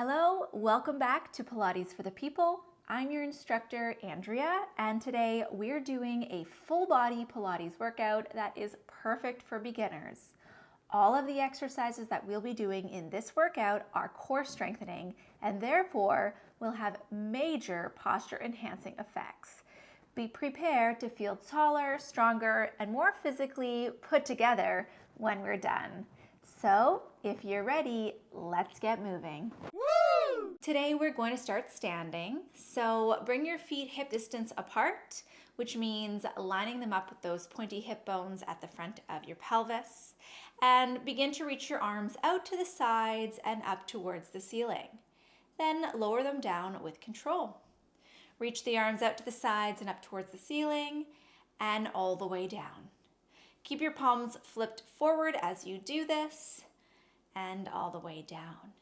Hello, welcome back to Pilates for the People. I'm your instructor, Andrea, and today we're doing a full body Pilates workout that is perfect for beginners. All of the exercises that we'll be doing in this workout are core strengthening and therefore will have major posture enhancing effects. Be prepared to feel taller, stronger, and more physically put together when we're done. So, if you're ready, let's get moving. Woo! Today we're going to start standing. So bring your feet hip distance apart, which means lining them up with those pointy hip bones at the front of your pelvis. And begin to reach your arms out to the sides and up towards the ceiling. Then lower them down with control. Reach the arms out to the sides and up towards the ceiling and all the way down. Keep your palms flipped forward as you do this and all the way down.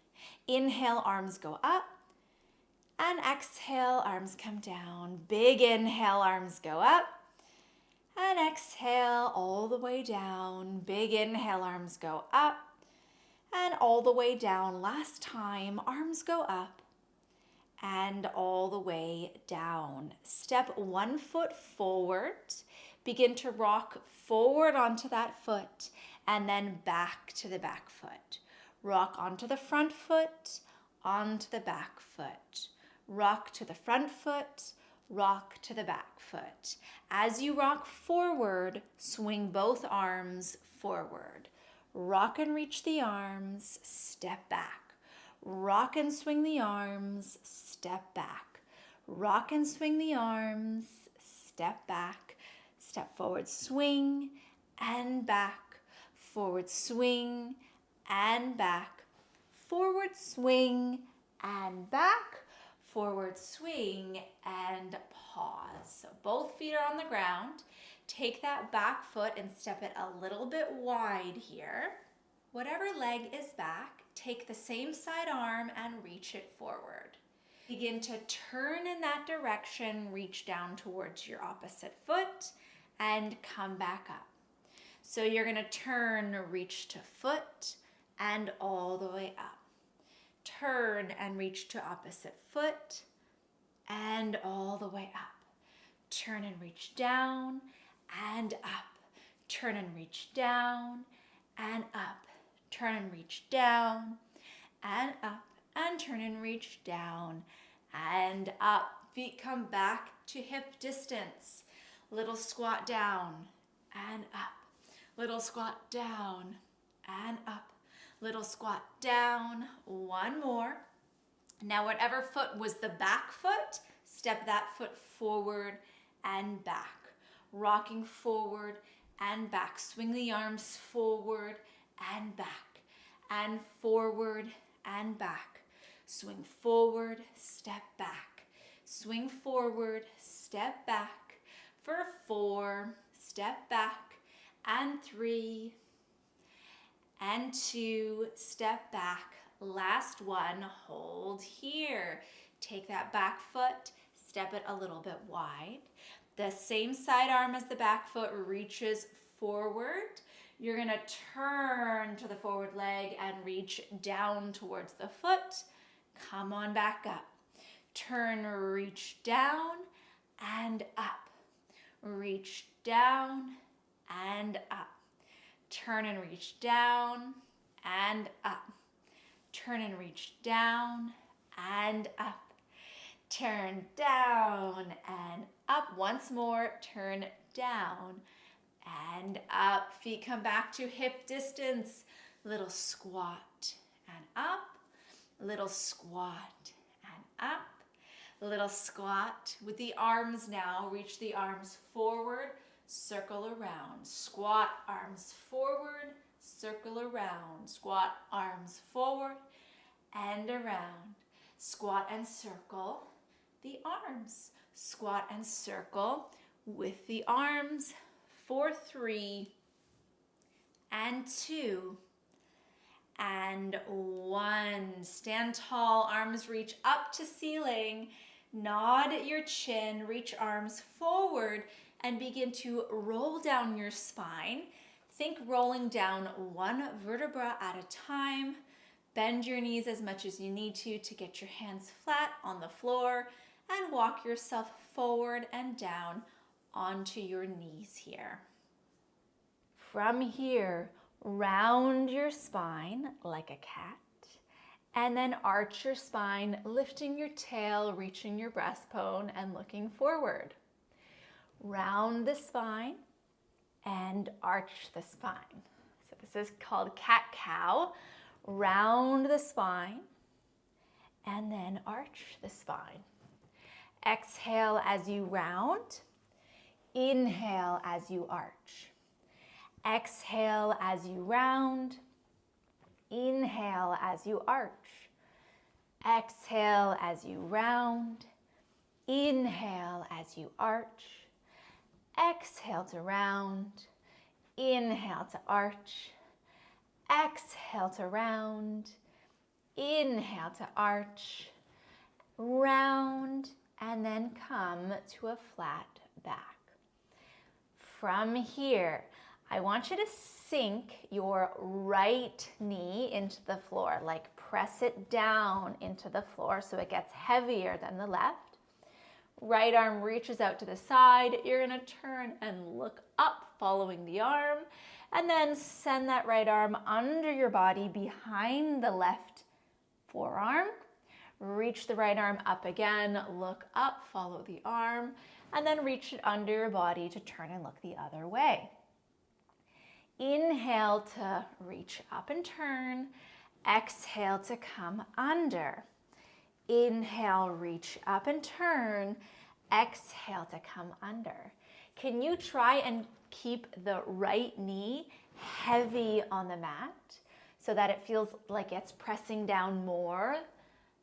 Inhale, arms go up, and exhale, arms come down. Big inhale, arms go up, and exhale all the way down. Big inhale, arms go up, and all the way down. Last time, arms go up and all the way down. Step one foot forward. Begin to rock forward onto that foot and then back to the back foot. Rock onto the front foot, onto the back foot. Rock to the front foot, rock to the back foot. As you rock forward, swing both arms forward. Rock and reach the arms, step back. Rock and swing the arms, step back. Rock and swing the arms, step back. Step forward, swing, and back. Forward, swing, and back. Forward, swing, and back. Forward, swing, and pause. So both feet are on the ground. Take that back foot and step it a little bit wide here. Whatever leg is back, take the same side arm and reach it forward. Begin to turn in that direction, reach down towards your opposite foot, and come back up. So you're going to turn, reach to foot, and all the way up. Turn and reach to opposite foot, and all the way up. Turn and reach down, and up. Turn and reach down, and up. Turn and reach down, and up. And turn and reach down, and up. Feet come back to hip distance. Little squat down and up. Little squat down and up. Little squat down. One more. Now whatever foot was the back foot, step that foot forward and back. Rocking forward and back. Swing the arms forward and back. And forward and back. Swing forward, step back. Swing forward, step back. For 4, step back, and 3, and 2, step back. Last one, hold here. Take that back foot, step it a little bit wide. The same side arm as the back foot reaches forward. You're gonna turn to the forward leg and reach down towards the foot. Come on back up. Turn, reach down and up. Reach down and up. Turn and reach down and up. Turn and reach down and up. Turn down and up. Once more, turn down and up. Feet come back to hip distance. Little squat and up. Little squat and up. Little squat with the arms now. Reach the arms forward, circle around. Squat, arms forward, circle around. Squat, arms forward and around. Squat and circle the arms. Squat and circle with the arms for 3 and 2 and 1. Stand tall, arms reach up to ceiling. Nod your chin, reach arms forward and begin to roll down your spine. Think rolling down one vertebra at a time. Bend your knees as much as you need to get your hands flat on the floor and walk yourself forward and down onto your knees here. From here, round your spine like a cat, and then arch your spine, lifting your tail, reaching your breastbone and looking forward. Round the spine and arch the spine. So this is called cat-cow. Round the spine and then arch the spine. Exhale as you round. Inhale as you arch. Exhale as you round. Inhale as you arch. Exhale as you round. Inhale as you arch. Exhale to round. Inhale to arch. Exhale to round. Inhale to arch. Round, and then come to a flat back. From here, I want you to sink your right knee into the floor, like press it down into the floor so it gets heavier than the left. Right arm reaches out to the side. You're gonna turn and look up following the arm, and then send that right arm under your body behind the left forearm. Reach the right arm up again, look up, follow the arm, and then reach it under your body to turn and look the other way. Inhale to reach up and turn. Exhale to come under. Inhale, reach up and turn. Exhale to come under. Can you try and keep the right knee heavy on the mat so that it feels like it's pressing down more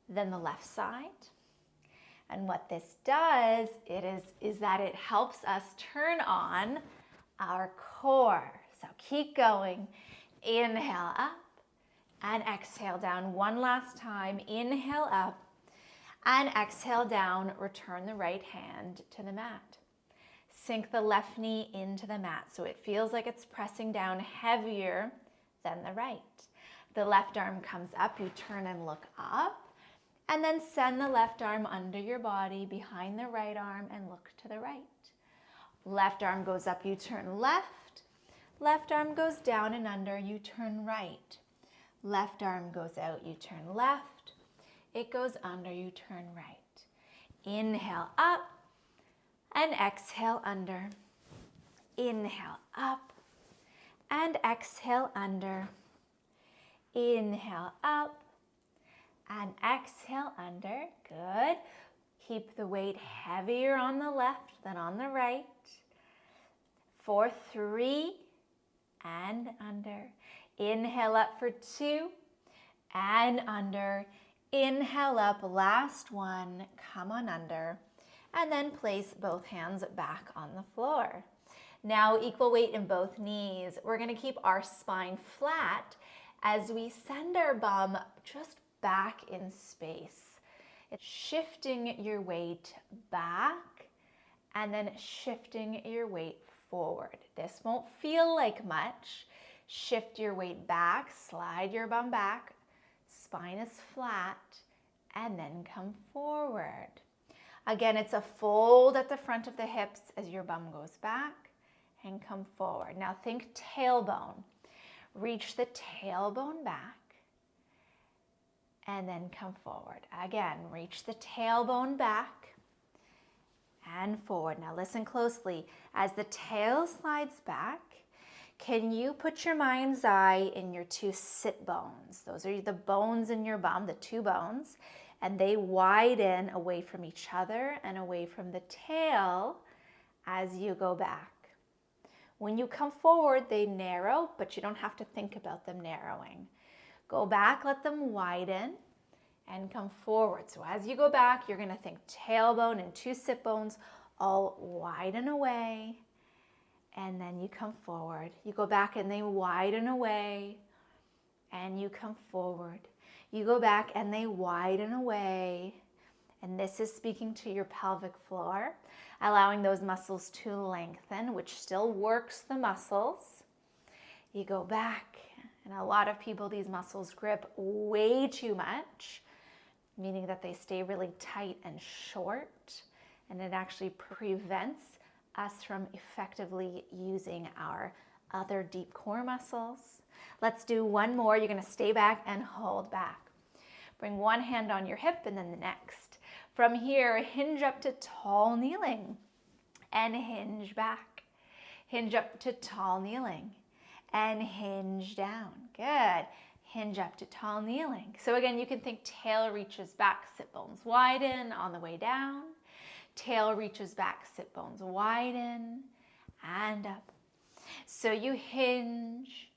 than the left side? And what this does is that it helps us turn on our core. So keep going. Inhale up and exhale down. One last time. Inhale up and exhale down. Return the right hand to the mat. Sink the left knee into the mat so it feels like it's pressing down heavier than the right. The left arm comes up. You turn and look up. And then send the left arm under your body behind the right arm and look to the right. Left arm goes up, you turn left. Left arm goes down and under, you turn right. Left arm goes out, you turn left. It goes under, you turn right. Inhale up and exhale under. Inhale up and exhale under. Inhale up and exhale under. Good. Keep the weight heavier on the left than on the right. For 3 and under. Inhale up for 2 and under. Inhale up, last one, come on under. And then place both hands back on the floor. Now equal weight in both knees. We're gonna keep our spine flat as we send our bum just back in space. It's shifting your weight back and then shifting your weight forward. This won't feel like much. Shift your weight back, slide your bum back, spine is flat, and then come forward. Again, it's a fold at the front of the hips as your bum goes back and come forward. Now think tailbone. Reach the tailbone back and then come forward. Again, reach the tailbone back and forward. Now listen closely. As the tail slides back, can you put your mind's eye in your 2 sit bones? Those are the bones in your bum, the 2 bones, and they widen away from each other and away from the tail as you go back. When you come forward, they narrow, but you don't have to think about them narrowing. Go back, let them widen, and come forward. So as you go back, you're gonna think tailbone and 2 sit bones all widen away, and then you come forward. You go back and they widen away, and you come forward. You go back and they widen away, and this is speaking to your pelvic floor, allowing those muscles to lengthen, which still works the muscles. You go back And a lot of people, these muscles grip way too much, meaning that they stay really tight and short, and it actually prevents us from effectively using our other deep core muscles. Let's do one more. You're going to stay back and hold back. Bring one hand on your hip and then the next. From here, hinge up to tall kneeling and hinge back. Hinge up to tall kneeling and hinge down. Good. Hinge up to tall kneeling. So again, you can think tail reaches back, sit bones widen on the way down. Tail reaches back, sit bones widen and up. So you hinge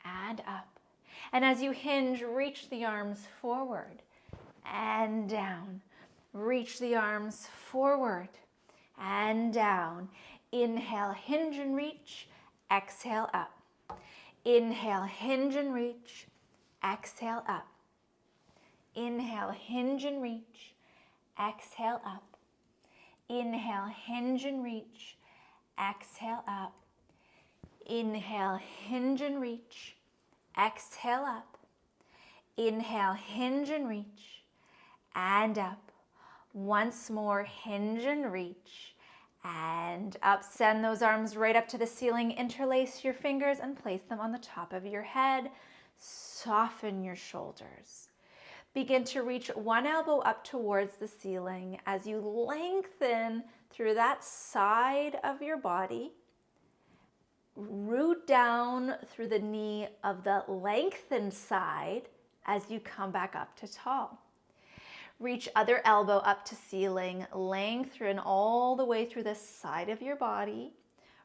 and up. And as you hinge, reach the arms forward and down. Reach the arms forward and down. Inhale, hinge and reach. Exhale, up. Inhale, hinge and reach. Exhale, up. Inhale, hinge and reach. Exhale, up. Inhale, hinge and reach. Exhale, up. Inhale, hinge and reach. Exhale, up. Inhale, hinge and reach. And up. Once more, hinge and reach. And up. Send those arms right up to the ceiling. Interlace your fingers and place them on the top of your head. Soften your shoulders. Begin to reach one elbow up towards the ceiling as you lengthen through that side of your body. Root down through the knee of the lengthened side as you come back up to tall. Reach other elbow up to ceiling, lengthen all the way through the side of your body.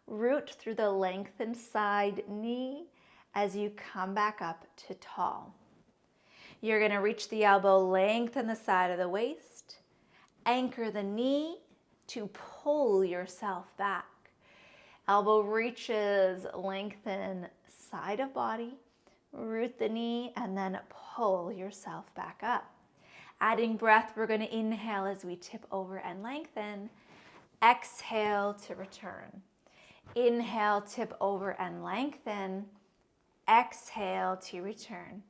Root through the lengthened side knee as you come back up to tall. You're going to reach the elbow, lengthen the side of the waist, anchor the knee to pull yourself back. Elbow reaches, lengthen side of body, root the knee, and then pull yourself back up. Adding breath, we're going to inhale as we tip over and lengthen. Exhale to return. Inhale, tip over and lengthen. Exhale to return.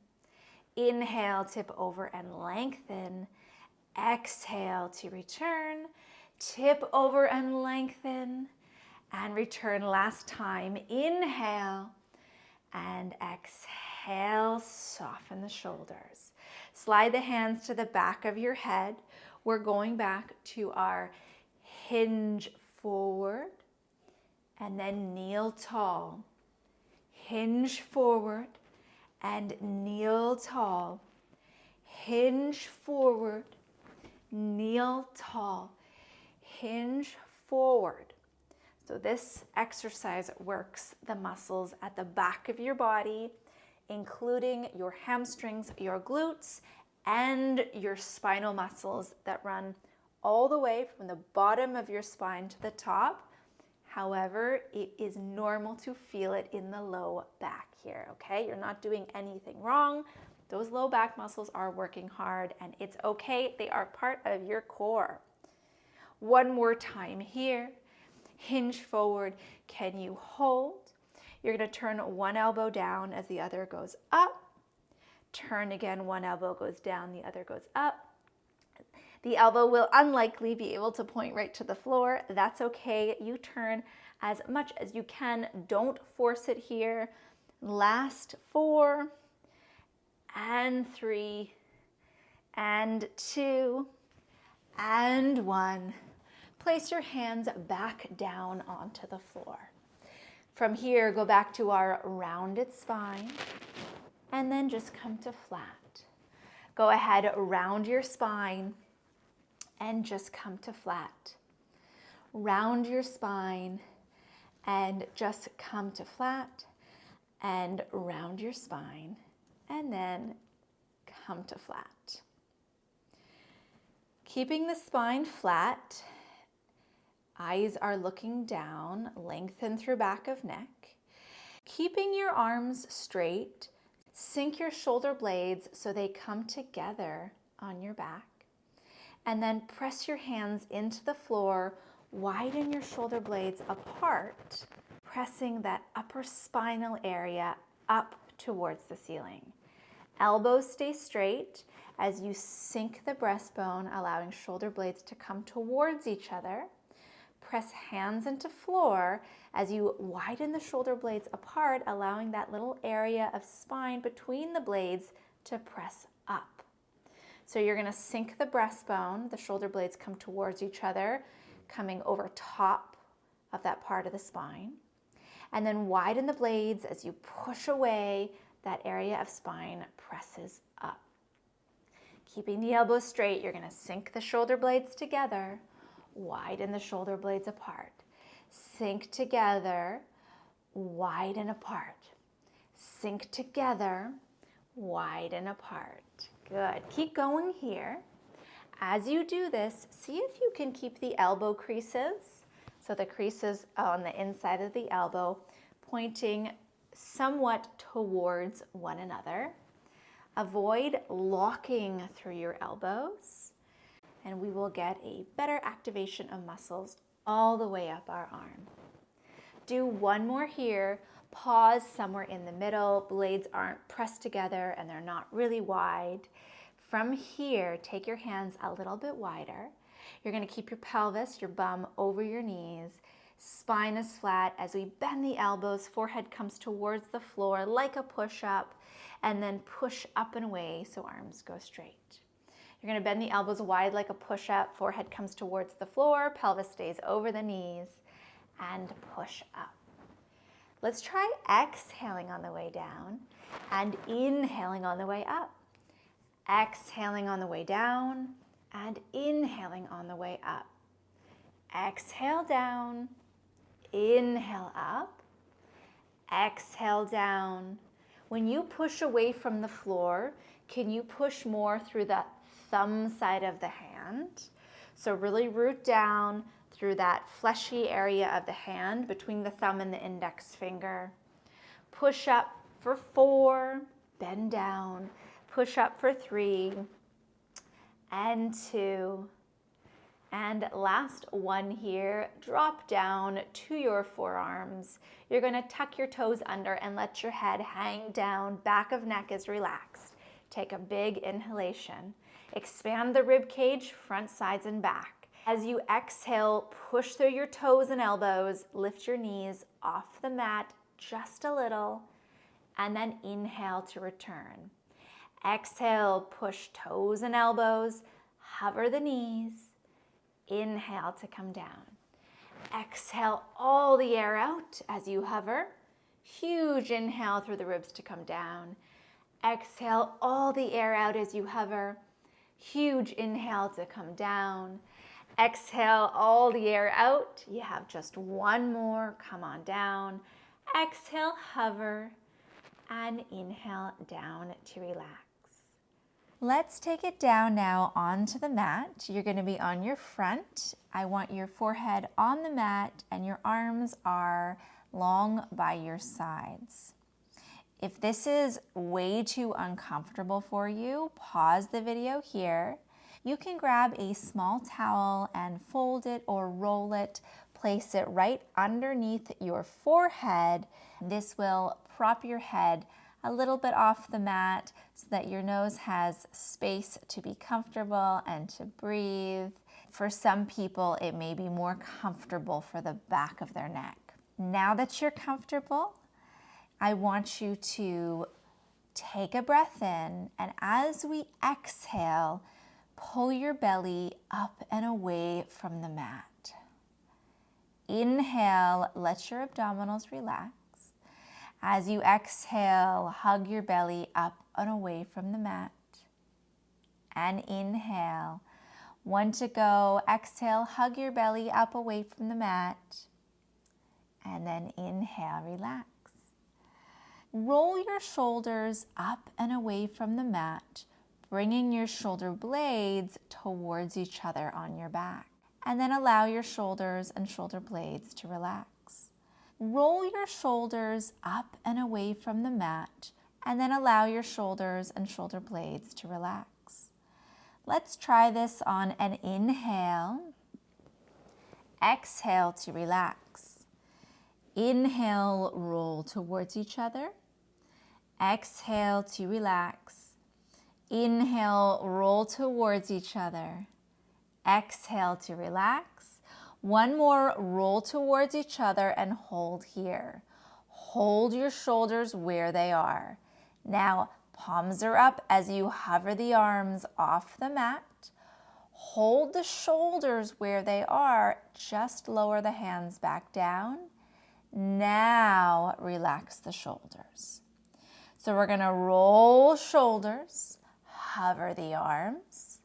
Inhale, tip over and lengthen. Exhale to return. Tip over and lengthen. And return last time. Inhale and exhale. Soften the shoulders. Slide the hands to the back of your head. We're going back to our hinge forward and then kneel tall. Hinge forward and kneel tall. Hinge forward, kneel tall. Hinge forward. So this exercise works the muscles at the back of your body, including your hamstrings, your glutes, and your spinal muscles that run all the way from the bottom of your spine to the top. However, it is normal to feel it in the low back here, okay? You're not doing anything wrong. Those low back muscles are working hard, and it's okay. They are part of your core. One more time here. Hinge forward. Can you hold? You're going to turn one elbow down as the other goes up. Turn again, one elbow goes down, the other goes up. The elbow will unlikely be able to point right to the floor. That's okay. You turn as much as you can. Don't force it here. Last 4 and 3 and 2 and 1. Place your hands back down onto the floor. From here, go back to our rounded spine and then just come to flat. Go ahead, round your spine and just come to flat. Round your spine and just come to flat, and round your spine and then come to flat. Keeping the spine flat, eyes are looking down, lengthen through back of neck. Keeping your arms straight, sink your shoulder blades so they come together on your back. And then press your hands into the floor, widen your shoulder blades apart, pressing that upper spinal area up towards the ceiling. Elbows stay straight as you sink the breastbone, allowing shoulder blades to come towards each other. Press hands into floor as you widen the shoulder blades apart, allowing that little area of spine between the blades to press up. So you're going to sink the breastbone, the shoulder blades come towards each other, coming over top of that part of the spine. And then widen the blades as you push away, that area of spine presses up. Keeping the elbows straight, you're going to sink the shoulder blades together, widen the shoulder blades apart. Sink together, widen apart. Sink together, widen apart. Good. Keep going here. As you do this, see if you can keep the elbow creases, so the creases on the inside of the elbow, pointing somewhat towards one another. Avoid locking through your elbows, and we will get a better activation of muscles all the way up our arm. Do one more here. Pause somewhere in the middle. Blades aren't pressed together and they're not really wide. From here, take your hands a little bit wider. You're going to keep your pelvis, your bum over your knees. Spine is flat as we bend the elbows. Forehead comes towards the floor like a push-up, and then push up and away so arms go straight. You're going to bend the elbows wide like a push-up. Forehead comes towards the floor. Pelvis stays over the knees, and push up. Let's try exhaling on the way down and inhaling on the way up. Exhaling on the way down and inhaling on the way up. Exhale down, inhale up, exhale down. When you push away from the floor, can you push more through the thumb side of the hand? So really root down through that fleshy area of the hand between the thumb and the index finger. Push up for 4, bend down. Push up for 3 and 2. And last one here, drop down to your forearms. You're going to tuck your toes under and let your head hang down. Back of neck is relaxed. Take a big inhalation. Expand the rib cage, front, sides, and back. As you exhale, push through your toes and elbows. Lift your knees off the mat just a little, and then inhale to return. Exhale, push toes and elbows. Hover the knees. Inhale to come down. Exhale all the air out as you hover. Huge inhale through the ribs to come down. Exhale all the air out as you hover. Huge inhale to come down. Exhale all the air out. You have just one more. Come on down. Exhale, hover, and inhale down to relax. Let's take it down now onto the mat. You're going to be on your front. I want your forehead on the mat and your arms are long by your sides. If this is way too uncomfortable for you, pause the video here. You can grab a small towel and fold it or roll it. Place it right underneath your forehead. This will prop your head a little bit off the mat so that your nose has space to be comfortable and to breathe. For some people, it may be more comfortable for the back of their neck. Now that you're comfortable, I want you to take a breath in, and as we exhale, pull your belly up and away from the mat. Inhale, let your abdominals relax. As you exhale, hug your belly up and away from the mat. And inhale. 1 to go. Exhale, hug your belly up away from the mat. And then inhale, relax. Roll your shoulders up and away from the mat, bringing your shoulder blades towards each other on your back. And then allow your shoulders and shoulder blades to relax. Roll your shoulders up and away from the mat, and then allow your shoulders and shoulder blades to relax. Let's try this on an inhale. Exhale to relax. Inhale, roll towards each other. Exhale to relax. Inhale, roll towards each other. Exhale to relax. One more, roll towards each other and hold here. Hold your shoulders where they are. Now, palms are up as you hover the arms off the mat. Hold the shoulders where they are. Just lower the hands back down. Now, relax the shoulders. So we're going to roll shoulders, hover the arms,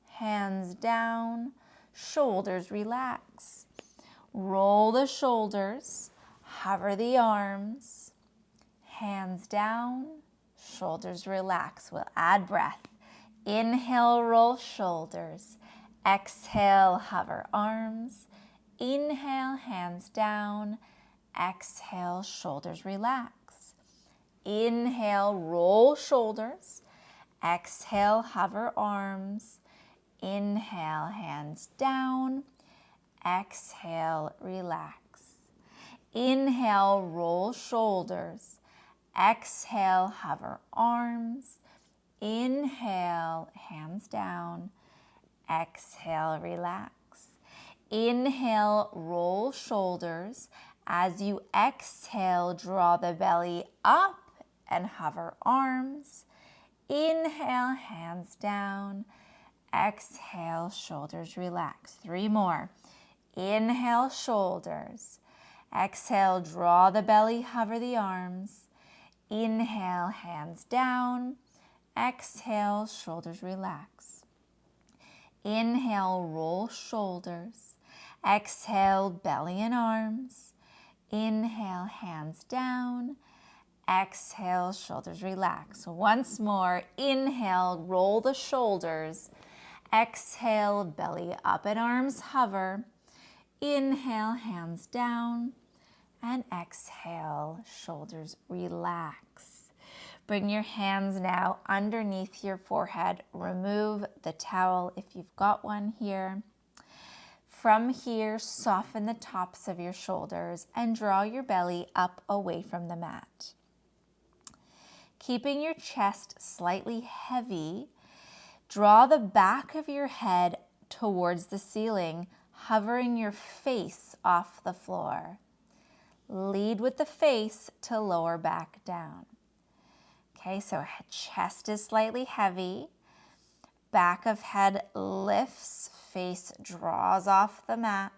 hands down, shoulders relax. Roll the shoulders, hover the arms, hands down, shoulders relax. We'll add breath. Inhale, roll shoulders. Exhale, hover arms. Inhale, hands down. Exhale, shoulders relax. Inhale, roll shoulders. Exhale, hover arms. Inhale, hands down. Exhale, relax. Inhale, roll shoulders. Exhale, hover arms. Inhale, hands down. Exhale, relax. Inhale, roll shoulders. As you exhale, draw the belly up and hover arms. Inhale, hands down. Exhale, shoulders relax. 3 more. Inhale, shoulders. Exhale, draw the belly, hover the arms. Inhale, hands down. Exhale, shoulders relax. Inhale, roll shoulders. Exhale, belly and arms. Inhale, hands down. Exhale, shoulders relax. Once more, inhale, roll the shoulders. Exhale, belly up and arms hover. Inhale, hands down. And exhale, shoulders relax. Bring your hands now underneath your forehead. Remove the towel if you've got one here. From here, soften the tops of your shoulders and draw your belly up away from the mat. Keeping your chest slightly heavy, draw the back of your head towards the ceiling, hovering your face off the floor. Lead with the face to lower back down. Okay, so chest is slightly heavy. Back of head lifts, face draws off the mat.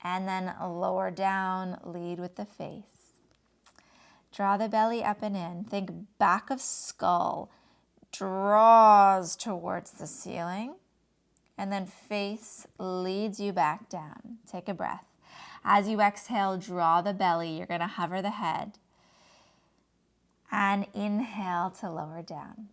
And then lower down, lead with the face. Draw the belly up and in. Think back of skull draws towards the ceiling. And then face leads you back down. Take a breath. As you exhale, draw the belly. You're going to hover the head. And inhale to lower down.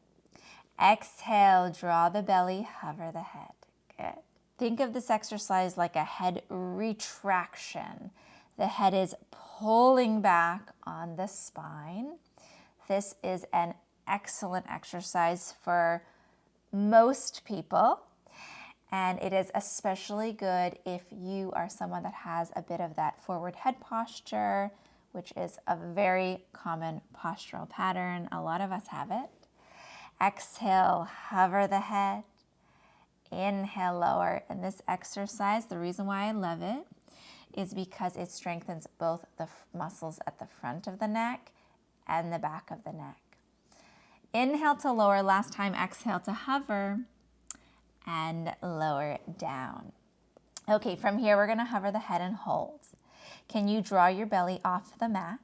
Exhale, draw the belly, hover the head. Good. Think of this exercise like a head retraction. The head is pulling back on the spine. This is an excellent exercise for most people. And it is especially good if you are someone that has a bit of that forward head posture, which is a very common postural pattern. A lot of us have it. Exhale, hover the head. Inhale, lower. And this exercise, the reason why I love it is because it strengthens both the muscles at the front of the neck and the back of the neck. Inhale to lower. Last time, exhale to hover. And lower down. Okay, from here we're going to hover the head and hold. Can you draw your belly off the mat?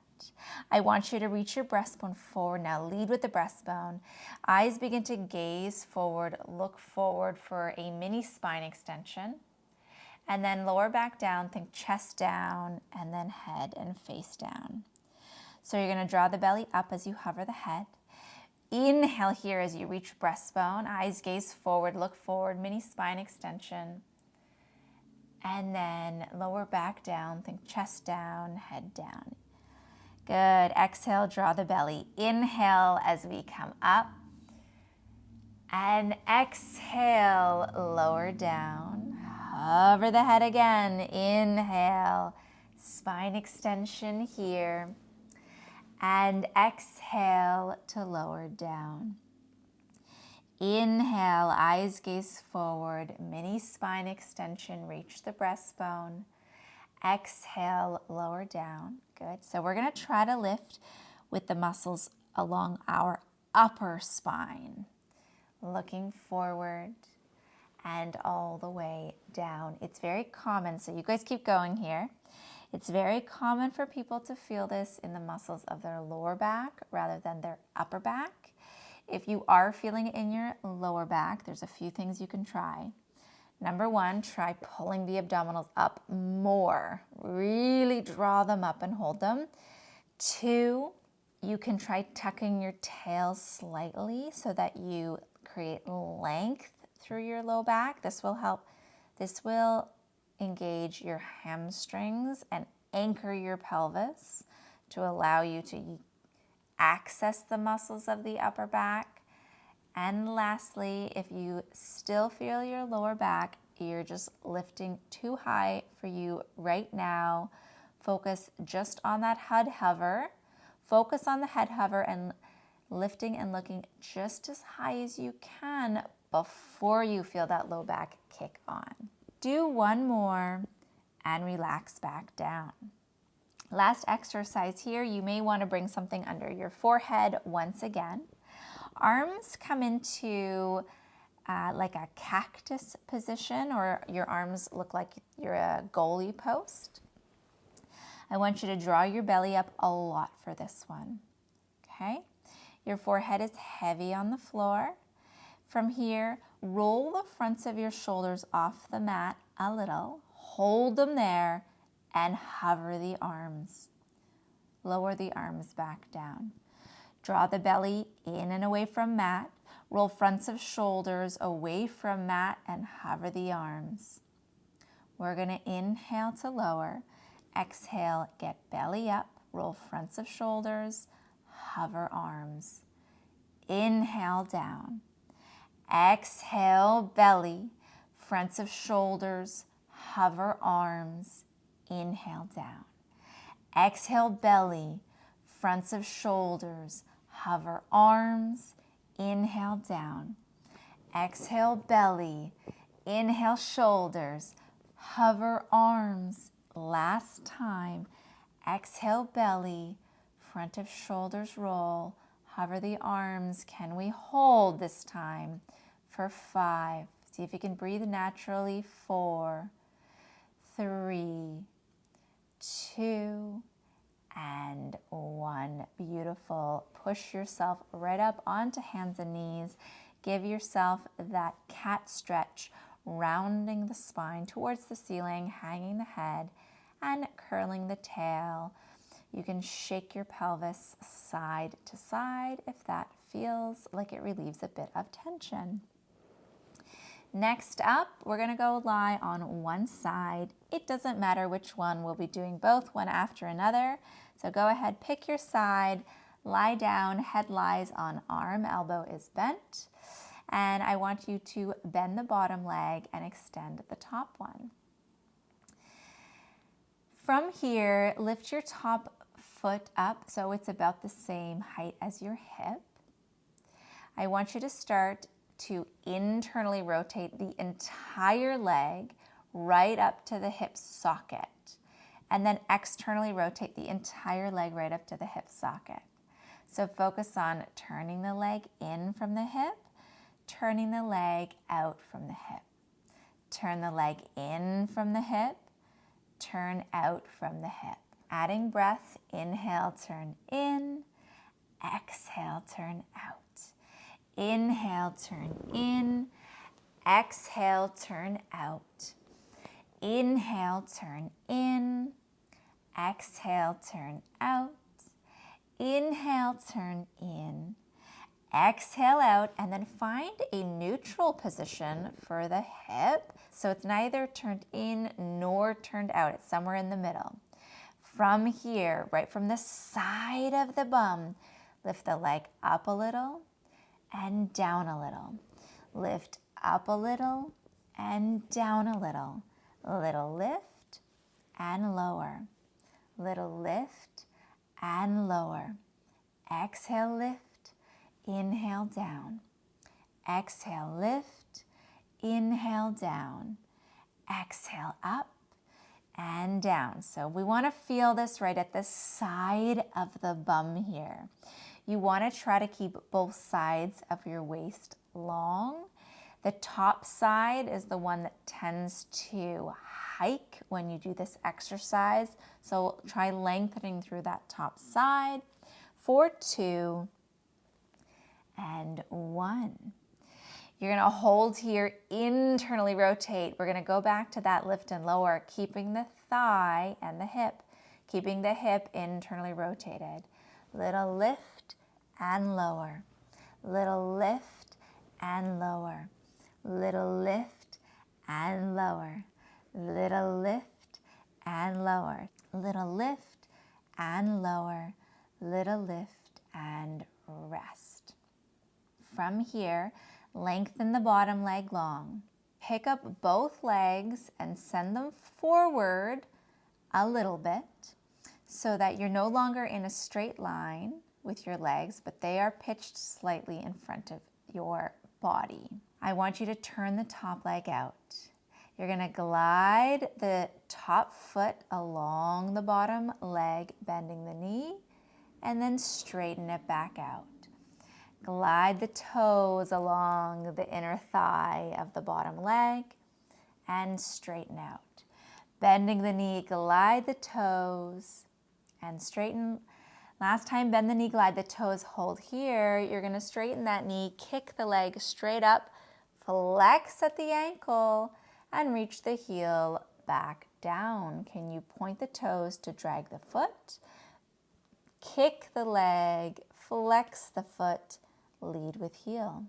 I want you to reach your breastbone forward. Now lead with the breastbone. Eyes begin to gaze forward, look forward for a mini spine extension. And then lower back down, think chest down, and then head and face down. So you're going to draw the belly up as you hover the head. Inhale here as you reach breastbone. Eyes gaze forward, look forward, mini spine extension. And then lower back down, think chest down, head down. Good. Exhale, draw the belly. Inhale as we come up. And exhale, lower down. Hover the head again. Inhale, spine extension here. And exhale to lower down. Inhale, eyes gaze forward, mini spine extension, reach the breastbone. Exhale, lower down. Good. So we're going to try to lift with the muscles along our upper spine. Looking forward and all the way down. It's very common, so you guys keep going here. It's very common for people to feel this in the muscles of their lower back rather than their upper back. If you are feeling it in your lower back, there's a few things you can try. Number one, try pulling the abdominals up more. Really draw them up and hold them. Two, you can try tucking your tail slightly so that you create length through your low back. This will help. This will engage your hamstrings and anchor your pelvis to allow you to access the muscles of the upper back. And lastly, if you still feel your lower back, you're just lifting too high for you right now, focus just on that head hover. Focus on the head hover and lifting and looking just as high as you can before you feel that low back kick on. Do one more and relax back down. Last exercise here, you may want to bring something under your forehead once again. Arms come into like a cactus position, or your arms look like you're a goalie post. I want you to draw your belly up a lot for this one, okay? Your forehead is heavy on the floor. From here, roll the fronts of your shoulders off the mat a little, hold them there, and hover the arms. Lower the arms back down. Draw the belly in and away from mat. Roll fronts of shoulders away from mat and hover the arms. We're going to inhale to lower. Exhale, get belly up. Roll fronts of shoulders, hover arms. Inhale down. Exhale, belly, fronts of shoulders, hover arms. Inhale down. Exhale, belly, fronts of shoulders, hover arms. Inhale down. Exhale, belly, inhale, shoulders, hover arms. Last time. Exhale, belly, front of shoulders roll, hover the arms. Can we hold this time for 5? See if you can breathe naturally. 4, 3, 2, and 1. Beautiful. Push yourself right up onto hands and knees. Give yourself that cat stretch, rounding the spine towards the ceiling, hanging the head, and curling the tail. You can shake your pelvis side to side if that feels like it relieves a bit of tension. Next up, we're going to go lie on one side. It doesn't matter which one. We'll be doing both, one after another. So go ahead, pick your side, lie down, head lies on arm, elbow is bent. And I want you to bend the bottom leg and extend the top one. From here, lift your top foot up so it's about the same height as your hip. I want you to start to internally rotate the entire leg right up to the hip socket, and then externally rotate the entire leg right up to the hip socket. So focus on turning the leg in from the hip, turning the leg out from the hip. Turn the leg in from the hip, turn out from the hip. Adding breath, inhale, turn in, exhale, turn out. Inhale, turn in, exhale, turn out. Inhale, turn in, exhale, turn out. Inhale, turn in, exhale out, and then find a neutral position for the hip. So it's neither turned in nor turned out. It's somewhere in the middle. From here, right from the side of the bum, lift the leg up a little and down a little. Lift up a little and down a little. Little lift and lower. Little lift and lower. Exhale, lift. Inhale, down. Exhale, lift. Inhale, down. Exhale, up and down. So we want to feel this right at the side of the bum here. You want to try to keep both sides of your waist long. The top side is the one that tends to hike when you do this exercise. So try lengthening through that top side for 2 and 1. You're going to hold here, internally rotate. We're going to go back to that lift and lower, keeping the thigh and the hip, keeping the hip internally rotated. Little lift and lower, little lift and lower, little lift and lower, little lift and lower, little lift and lower, little lift and rest. From here, lengthen the bottom leg long. Pick up both legs and send them forward a little bit so that you're no longer in a straight line with your legs, but they are pitched slightly in front of your body. I want you to turn the top leg out. You're going to glide the top foot along the bottom leg, bending the knee, and then straighten it back out. Glide the toes along the inner thigh of the bottom leg and straighten out. Bending the knee, glide the toes and straighten. Last time, bend the knee, glide the toes, hold here. You're going to straighten that knee, kick the leg straight up, flex at the ankle, and reach the heel back down. Can you point the toes to drag the foot? Kick the leg, flex the foot, lead with heel.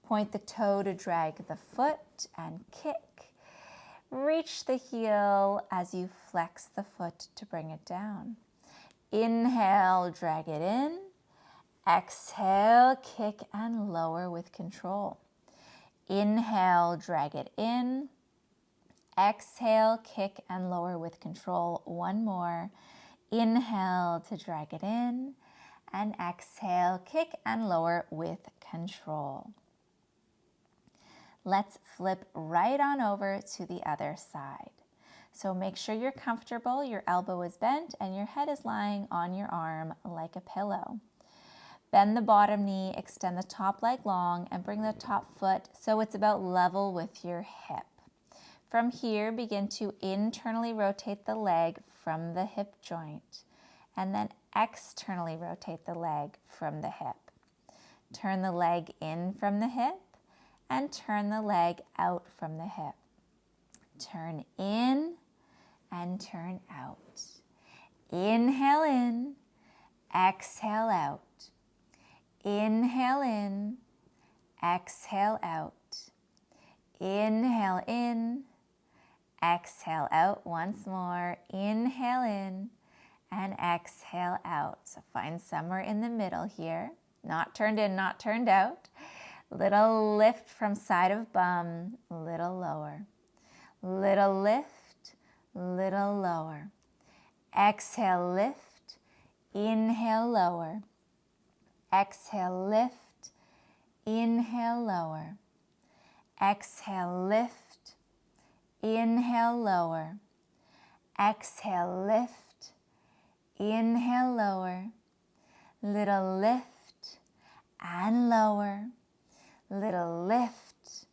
Point the toe to drag the foot and kick. Reach the heel as you flex the foot to bring it down. Inhale, drag it in. Exhale, kick and lower with control. Inhale, drag it in. Exhale, kick and lower with control. One more. Inhale to drag it in. And exhale, kick and lower with control. Let's flip right on over to the other side. So make sure you're comfortable, your elbow is bent, and your head is lying on your arm like a pillow. Bend the bottom knee, extend the top leg long, and bring the top foot so it's about level with your hip. From here, begin to internally rotate the leg from the hip joint, and then externally rotate the leg from the hip. Turn the leg in from the hip, and turn the leg out from the hip. Turn in and turn out. Inhale in, exhale out. Inhale in, exhale out. Inhale in, exhale out. Once more, inhale in and exhale out. So find somewhere in the middle here. Not turned in, not turned out. Little lift from side of bum, little lower. Little lift, little lower. Exhale, lift. Inhale, lower. Exhale, lift. Inhale, lower. Exhale, lift. Inhale, lower. Exhale, lift. Inhale, lower. Little lift and lower. Little lift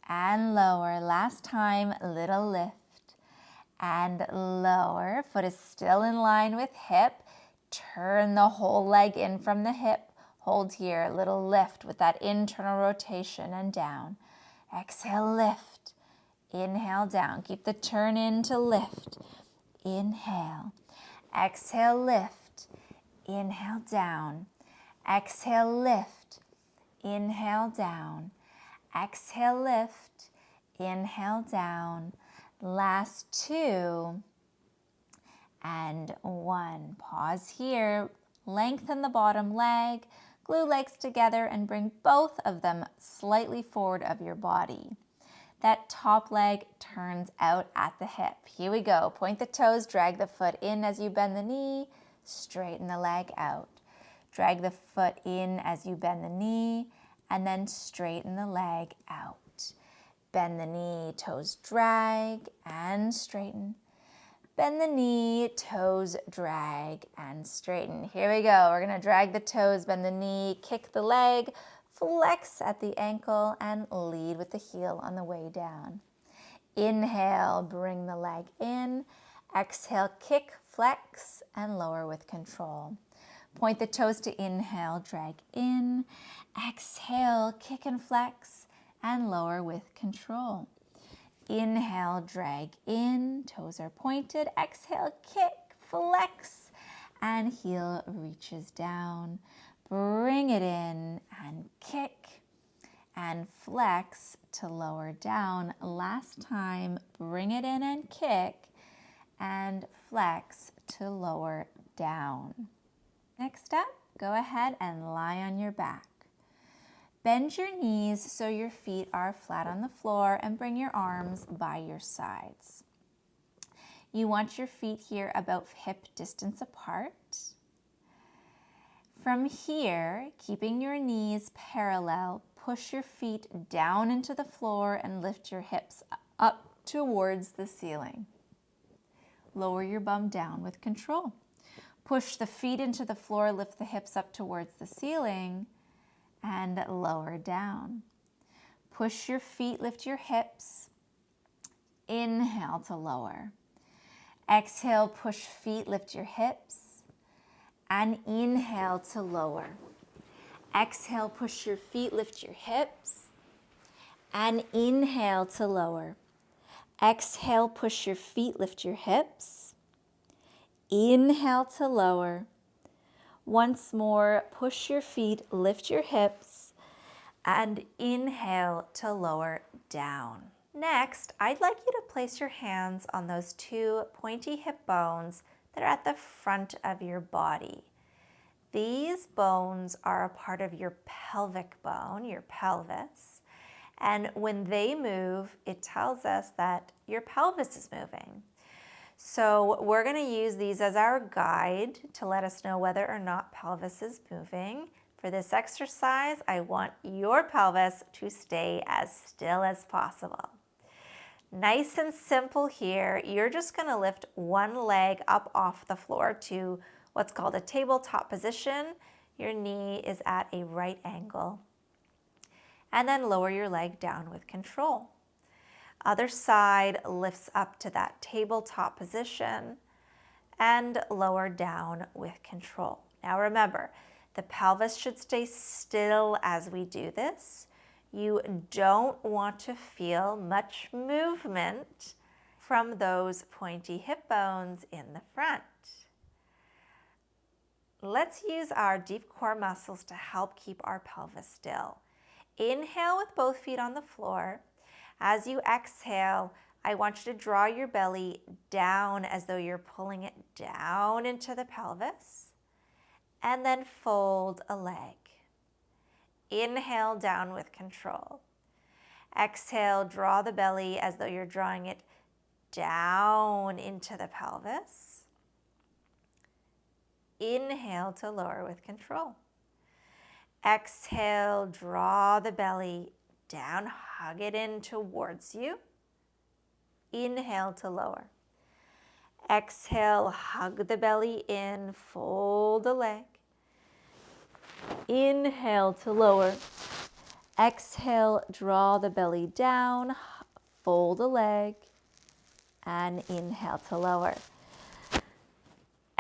and lower. Last time, little lift and lower. Foot is still in line with hip. Turn the whole leg in from the hip. Hold here, little lift with that internal rotation and down. Exhale, lift. Inhale, down. Keep the turn in to lift. Inhale. Exhale, lift. Inhale, down. Exhale, lift. Inhale, down. Exhale, lift. Inhale, down. Last 2 and 1. Pause here. Lengthen the bottom leg. Glue legs together and bring both of them slightly forward of your body. That top leg turns out at the hip. Here we go. Point the toes, drag the foot in as you bend the knee. Straighten the leg out. Drag the foot in as you bend the knee, and then straighten the leg out. Bend the knee, toes drag, and straighten. Bend the knee, toes drag, and straighten. Here we go. We're going to drag the toes, bend the knee, kick the leg, flex at the ankle, and lead with the heel on the way down. Inhale, bring the leg in. Exhale, kick, flex, and lower with control. Point the toes to inhale, drag in. Exhale, kick and flex, and lower with control. Inhale, drag in, toes are pointed. Exhale, kick, flex, and heel reaches down. Bring it in and kick and flex to lower down. Last time, bring it in and kick and flex to lower down. Next up, go ahead and lie on your back. Bend your knees so your feet are flat on the floor and bring your arms by your sides. You want your feet here about hip distance apart. From here, keeping your knees parallel, push your feet down into the floor and lift your hips up towards the ceiling. Lower your bum down with control. Push the feet into the floor, lift the hips up towards the ceiling, and lower down. Push your feet, lift your hips. Inhale to lower. Exhale, push feet, lift your hips. And inhale to lower. Exhale, push your feet, lift your hips. And inhale to lower. Exhale, push your feet, lift your hips. Inhale to lower. Once more, push your feet, lift your hips, and inhale to lower down. Next, I'd like you to place your hands on those two pointy hip bones that are at the front of your body. These bones are a part of your pelvic bone, your pelvis, and when they move, it tells us that your pelvis is moving. So we're going to use these as our guide to let us know whether or not pelvis is moving. For this exercise, I want your pelvis to stay as still as possible. Nice and simple here. You're just going to lift one leg up off the floor to what's called a tabletop position. Your knee is at a right angle. And then lower your leg down with control. Other side lifts up to that tabletop position and lower down with control. Now remember, the pelvis should stay still as we do this. You don't want to feel much movement from those pointy hip bones in the front. Let's use our deep core muscles to help keep our pelvis still. Inhale with both feet on the floor. As you exhale, I want you to draw your belly down as though you're pulling it down into the pelvis, and then fold a leg. Inhale down with control. Exhale, draw the belly as though you're drawing it down into the pelvis. Inhale to lower with control. Exhale, draw the belly down, hug it in towards you. Inhale to lower. Exhale, hug the belly in, fold the leg. Inhale to lower. Exhale, draw the belly down, fold the leg, and inhale to lower.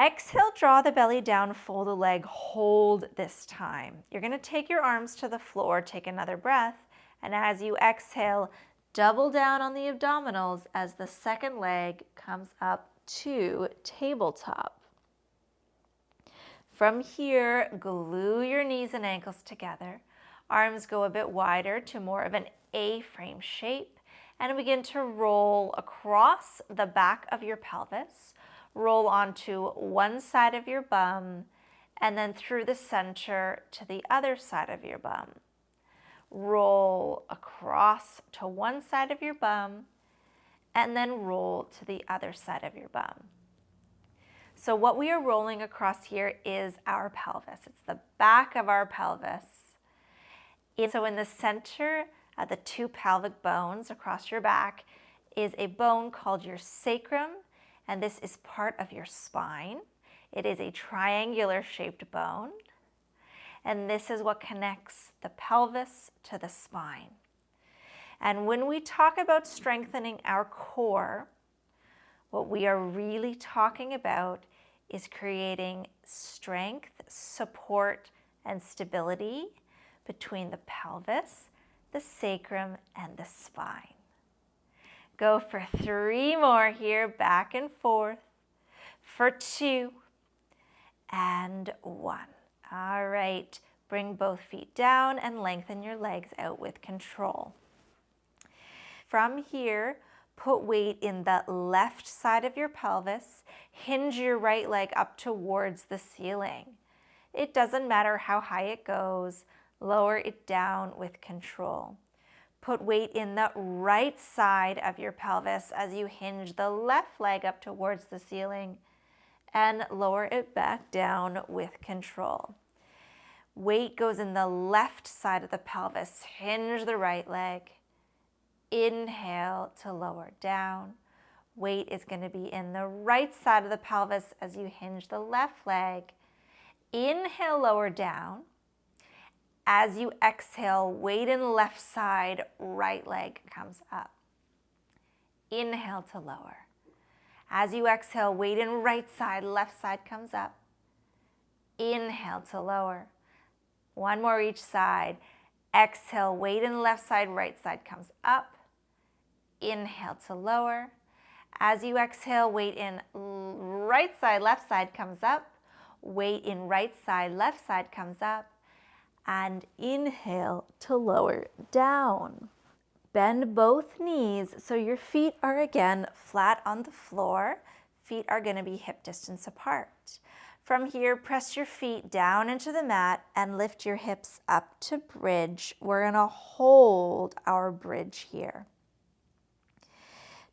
Exhale, draw the belly down, fold the leg, hold this time. You're going to take your arms to the floor, take another breath, and as you exhale, double down on the abdominals as the second leg comes up to tabletop. From here, glue your knees and ankles together. Arms go a bit wider to more of an A-frame shape, and begin to roll across the back of your pelvis. Roll onto one side of your bum, and then through the center to the other side of your bum. Roll across to one side of your bum, and then roll to the other side of your bum. So what we are rolling across here is our pelvis. It's the back of our pelvis. So in the center of the two pelvic bones across your back is a bone called your sacrum, and this is part of your spine. It is a triangular shaped bone, and this is what connects the pelvis to the spine. And when we talk about strengthening our core, what we are really talking about is creating strength, support, and stability between the pelvis, the sacrum, and the spine. Go for 3 more here, back and forth, for 2, and 1. All right, bring both feet down and lengthen your legs out with control. From here, put weight in the left side of your pelvis. Hinge your right leg up towards the ceiling. It doesn't matter how high it goes. Lower it down with control. Put weight in the right side of your pelvis as you hinge the left leg up towards the ceiling and lower it back down with control. Weight goes in the left side of the pelvis. Hinge the right leg. Inhale to lower down. Weight is going to be in the right side of the pelvis as you hinge the left leg. Inhale, lower down. As you exhale, weight in left side, right leg comes up. Inhale to lower. As you exhale, weight in right side, left side comes up. Inhale to lower. 1 more each side. Exhale, weight in left side, right side comes up. Inhale to lower. As you exhale, weight in right side, left side comes up. Weight in right side, left side comes up. And inhale to lower down. Bend both knees so your feet are again flat on the floor. Feet are going to be hip distance apart. From here, press your feet down into the mat and lift your hips up to bridge. We're going to hold our bridge here.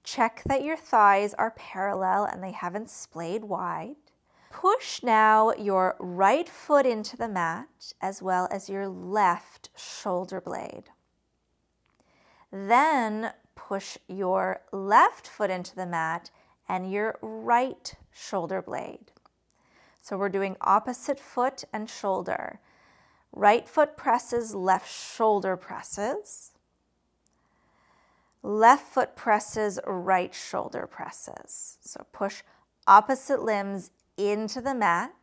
Check that your thighs are parallel and they haven't splayed wide. Push now your right foot into the mat as well as your left shoulder blade. Then push your left foot into the mat and your right shoulder blade. So we're doing opposite foot and shoulder. Right foot presses, left shoulder presses. Left foot presses, right shoulder presses. So push opposite limbs into the mat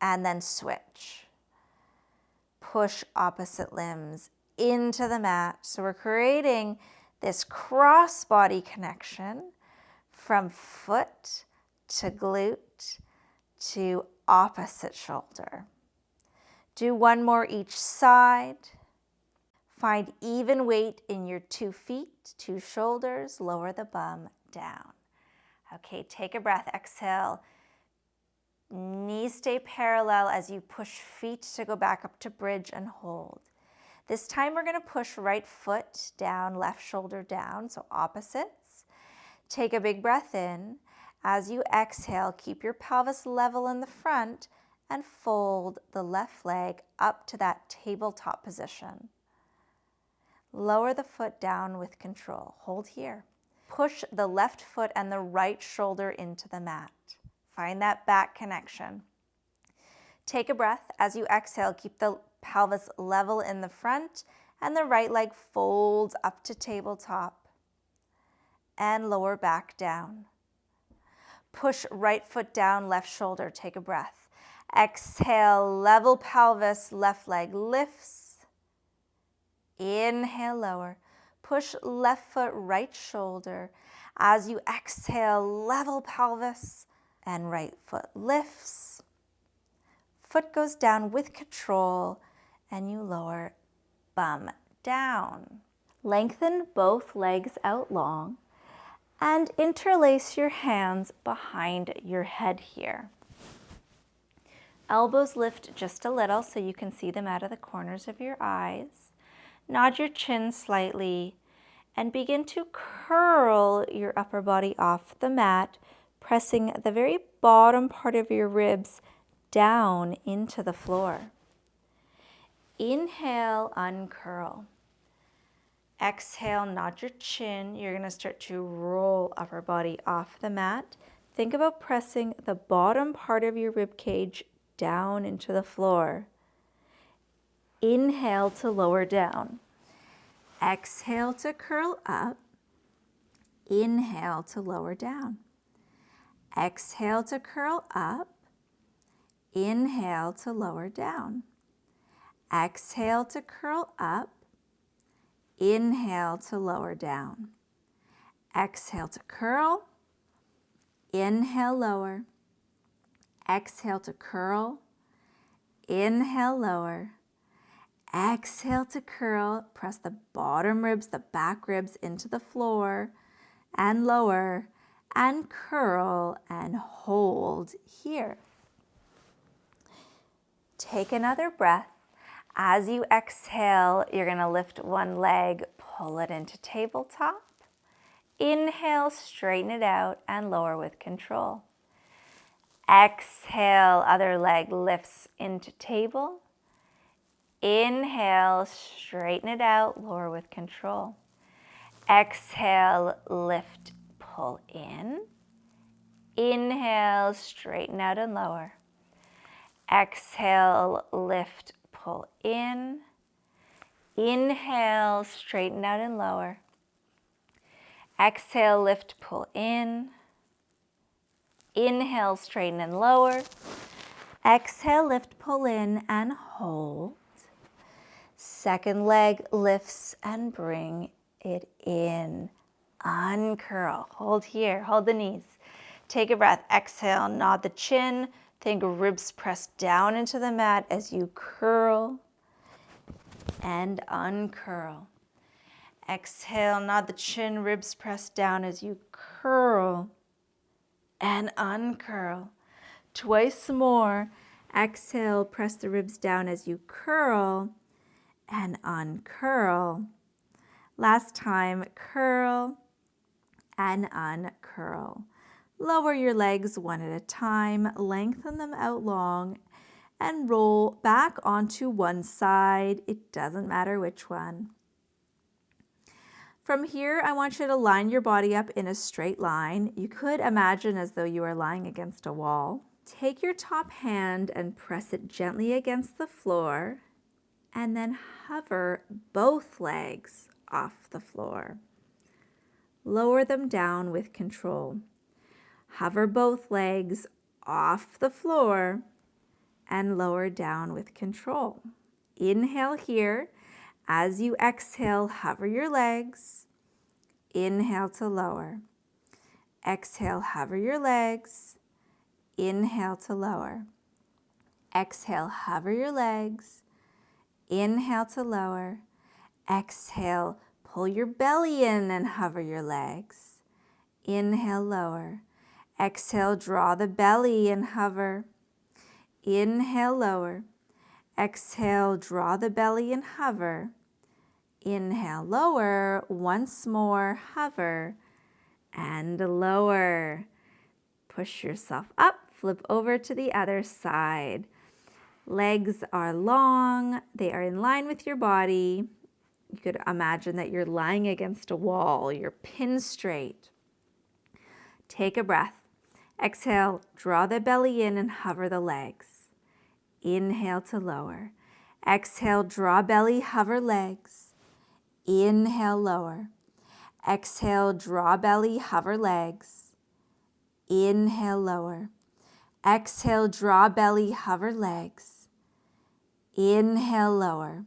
and then switch. Push opposite limbs into the mat. So we're creating this cross body connection from foot to glute to opposite shoulder. Do 1 more each side. Find even weight in your 2 feet, 2 shoulders. Lower the bum down. Okay, take a breath. Exhale. Knees stay parallel as you push feet to go back up to bridge and hold. This time we're going to push right foot down, left shoulder down, so opposites. Take a big breath in. As you exhale, keep your pelvis level in the front and fold the left leg up to that tabletop position. Lower the foot down with control. Hold here. Push the left foot and the right shoulder into the mat. Find that back connection. Take a breath. As you exhale, keep the pelvis level in the front and the right leg folds up to tabletop and lower back down. Push right foot down, left shoulder. Take a breath. Exhale, level pelvis, left leg lifts. Inhale, lower. Push left foot, right shoulder. As you exhale, level pelvis and right foot lifts. Foot goes down with control and you lower, bum down. Lengthen both legs out long and interlace your hands behind your head here. Elbows lift just a little so you can see them out of the corners of your eyes. Nod your chin slightly and begin to curl your upper body off the mat, pressing the very bottom part of your ribs down into the floor. Inhale, uncurl. Exhale, nod your chin. You're going to start to roll upper body off the mat. Think about pressing the bottom part of your rib cage down into the floor. Inhale to lower down. Exhale to curl up. Inhale to lower down. Exhale to curl up. Inhale to lower down. Exhale to curl up. Inhale to lower down. Exhale to curl. Inhale, lower. Exhale to curl. Inhale, lower. Exhale to curl. Press the bottom ribs, the back ribs into the floor and lower and curl and hold here. Take another breath. As you exhale, you're going to lift one leg, pull it into tabletop. Inhale, straighten it out and lower with control. Exhale, other leg lifts into table. Inhale, straighten it out, lower with control. Exhale, lift, pull in. Inhale, straighten out and lower. Exhale, lift, pull in. Inhale, straighten out and lower. Exhale, lift, pull in. Inhale, straighten and lower. Exhale, lift, pull in and hold. Second leg lifts and bring it in. Uncurl. Hold here. Hold the knees. Take a breath. Exhale, nod the chin. Think ribs press down into the mat as you curl and uncurl. Exhale, nod the chin, ribs press down as you curl and uncurl. Twice more. Exhale, press the ribs down as you curl and uncurl. Last time, curl and uncurl. Lower your legs one at a time, lengthen them out long, and roll back onto one side. It doesn't matter which one. From here, I want you to line your body up in a straight line. You could imagine as though you are lying against a wall. Take your top hand and press it gently against the floor, and then hover both legs off the floor. Lower them down with control. Hover both legs off the floor and lower down with control. Inhale here. As you exhale, hover your legs. Inhale to lower. Exhale, hover your legs. Inhale to lower. Exhale, hover your legs. Inhale to lower. Exhale, pull your belly in and hover your legs. Inhale, lower. Exhale, draw the belly and hover. Inhale, lower. Exhale, draw the belly and hover. Inhale, lower. Once more, hover and lower. Push yourself up, flip over to the other side. Legs are long, they are in line with your body. You could imagine that you're lying against a wall, you're pinned straight. Take a breath. Exhale, draw the belly in and hover the legs. Inhale to lower. Exhale, draw belly, hover legs. Inhale, lower. Exhale, draw belly, hover legs. Inhale, lower. Exhale, draw belly, hover legs. Inhale, lower.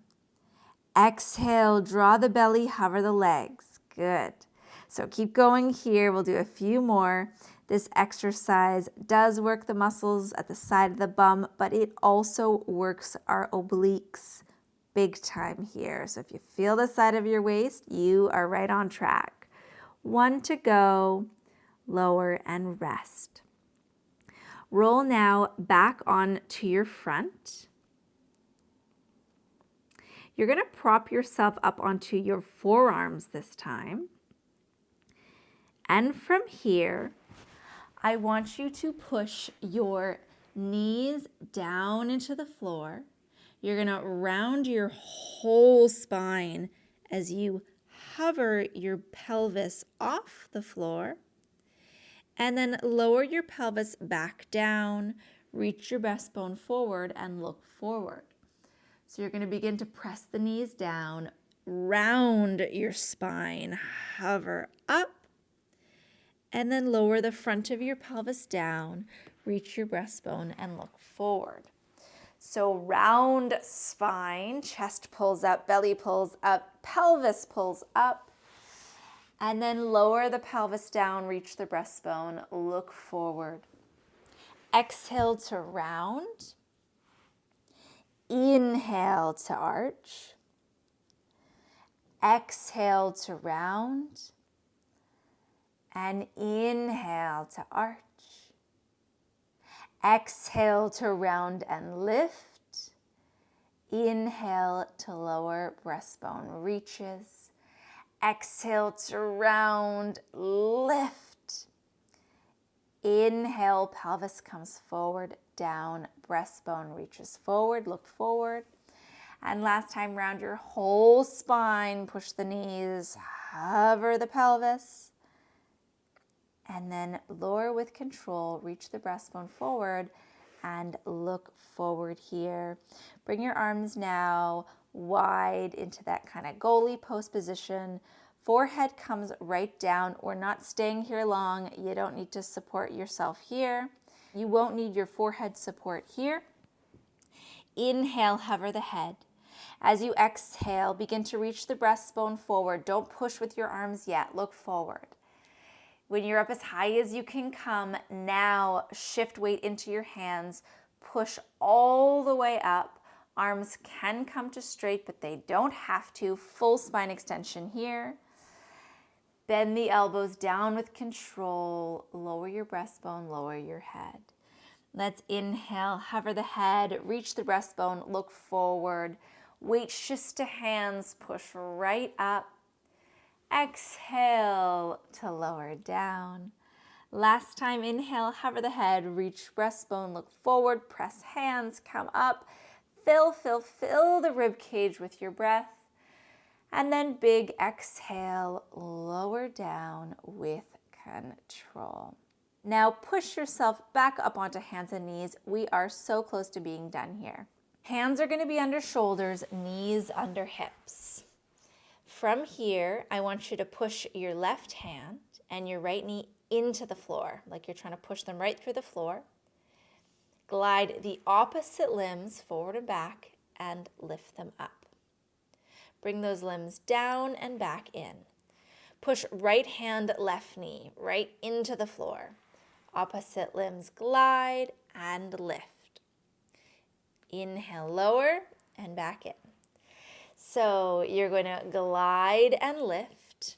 Exhale, draw the belly, hover the legs. Good. So keep going here. We'll do a few more. This exercise does work the muscles at the side of the bum, but it also works our obliques big time here. So if you feel the side of your waist, you are right on track. One to go. Lower and rest. Roll now back on to your front. You're going to prop yourself up onto your forearms this time. And from here, I want you to push your knees down into the floor. You're gonna round your whole spine as you hover your pelvis off the floor, and then lower your pelvis back down, reach your breastbone forward and look forward. So you're gonna begin to press the knees down, round your spine, hover up, and then lower the front of your pelvis down, reach your breastbone and look forward. So round spine, chest pulls up, belly pulls up, pelvis pulls up, and then lower the pelvis down, reach the breastbone, look forward. Exhale to round. Inhale to arch. Exhale to round. And inhale to arch. Exhale to round and lift. Inhale to lower, breastbone reaches. Exhale to round, lift. Inhale, pelvis comes forward, down, breastbone reaches forward, look forward. And last time, round your whole spine, push the knees, hover the pelvis. And then lower with control, reach the breastbone forward and look forward here. Bring your arms now wide into that kind of goalie pose position. Forehead comes right down. We're not staying here long. You don't need to support yourself here. You won't need your forehead support here. Inhale, hover the head. As you exhale, begin to reach the breastbone forward. Don't push with your arms yet. Look forward. When you're up as high as you can come, now shift weight into your hands. Push all the way up. Arms can come to straight, but they don't have to. Full spine extension here. Bend the elbows down with control. Lower your breastbone, lower your head. Let's inhale, hover the head, reach the breastbone, look forward. Weight shifts to hands, push right up. Exhale to lower down. Last time, inhale, hover the head, reach breastbone, look forward, press hands, come up. Fill the rib cage with your breath. And then big exhale, lower down with control. Now push yourself back up onto hands and knees. We are so close to being done here. Hands are going to be under shoulders, knees under hips. From here, I want you to push your left hand and your right knee into the floor, like you're trying to push them right through the floor. Glide the opposite limbs forward and back and lift them up. Bring those limbs down and back in. Push right hand, left knee right into the floor. Opposite limbs glide and lift. Inhale, lower and back in. So you're going to glide and lift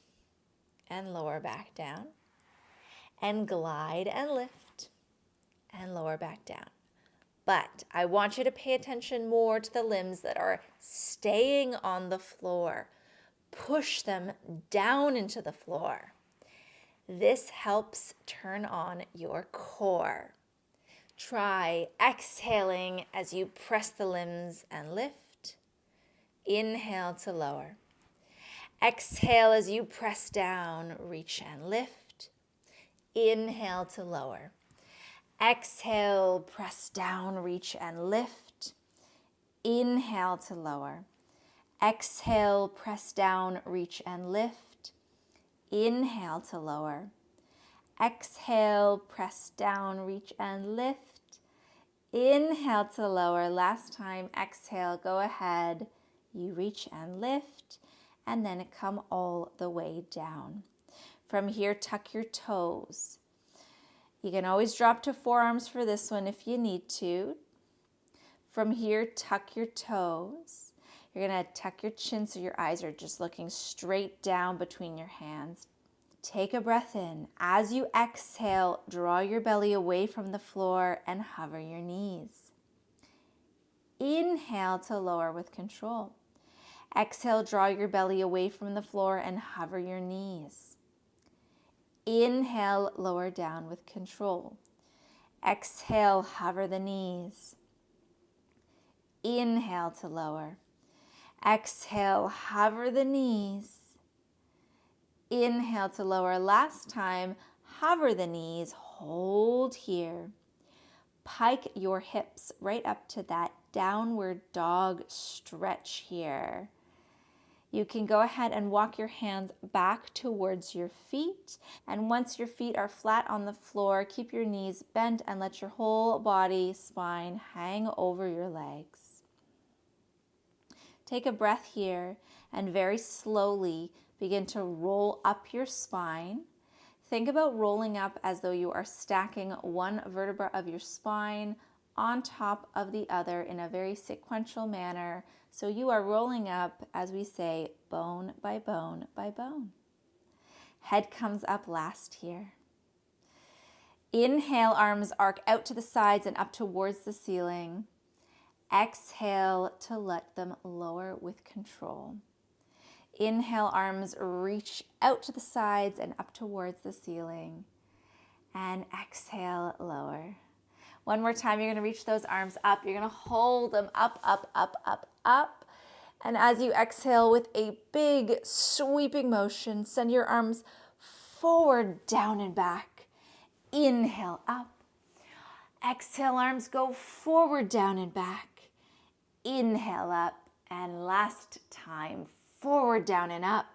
and lower back down, and glide and lift and lower back down. But I want you to pay attention more to the limbs that are staying on the floor. Push them down into the floor. This helps turn on your core. Try exhaling as you press the limbs and lift. Inhale to lower. Exhale as you press down, reach and lift. Inhale to lower. Exhale, press down, reach and lift. Inhale to lower. Exhale, press down, reach and lift. Inhale to lower. Exhale, press down, reach and lift. Inhale to lower. Last time, exhale, go ahead. You reach and lift, and then come all the way down. From here, tuck your toes. You can always drop to forearms for this one if you need to. From here, tuck your toes. You're going to tuck your chin so your eyes are just looking straight down between your hands. Take a breath in. As you exhale, draw your belly away from the floor and hover your knees. Inhale to lower with control. Exhale, draw your belly away from the floor and hover your knees. Inhale, lower down with control. Exhale, hover the knees. Inhale to lower. Exhale, hover the knees. Inhale to lower. Last time, hover the knees, hold here. Pike your hips right up to that downward dog stretch here. You can go ahead and walk your hands back towards your feet. And once your feet are flat on the floor, keep your knees bent and let your whole body, spine hang over your legs. Take a breath here and very slowly begin to roll up your spine. Think about rolling up as though you are stacking one vertebra of your spine on top of the other in a very sequential manner. So you are rolling up, as we say, bone by bone by bone. Head comes up last here. Inhale, arms arc out to the sides and up towards the ceiling. Exhale to let them lower with control. Inhale, arms reach out to the sides and up towards the ceiling. And exhale, lower. One more time, you're going to reach those arms up. You're going to hold them up, up, up, up, up. And as you exhale with a big sweeping motion, send your arms forward, down and back. Inhale, up. Exhale, arms go forward, down and back. Inhale, up. And last time, forward, down and up.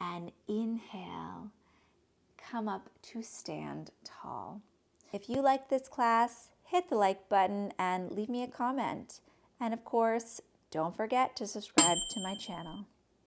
And inhale, come up to stand tall. If you like this class, hit the like button and leave me a comment. And of course, don't forget to subscribe to my channel.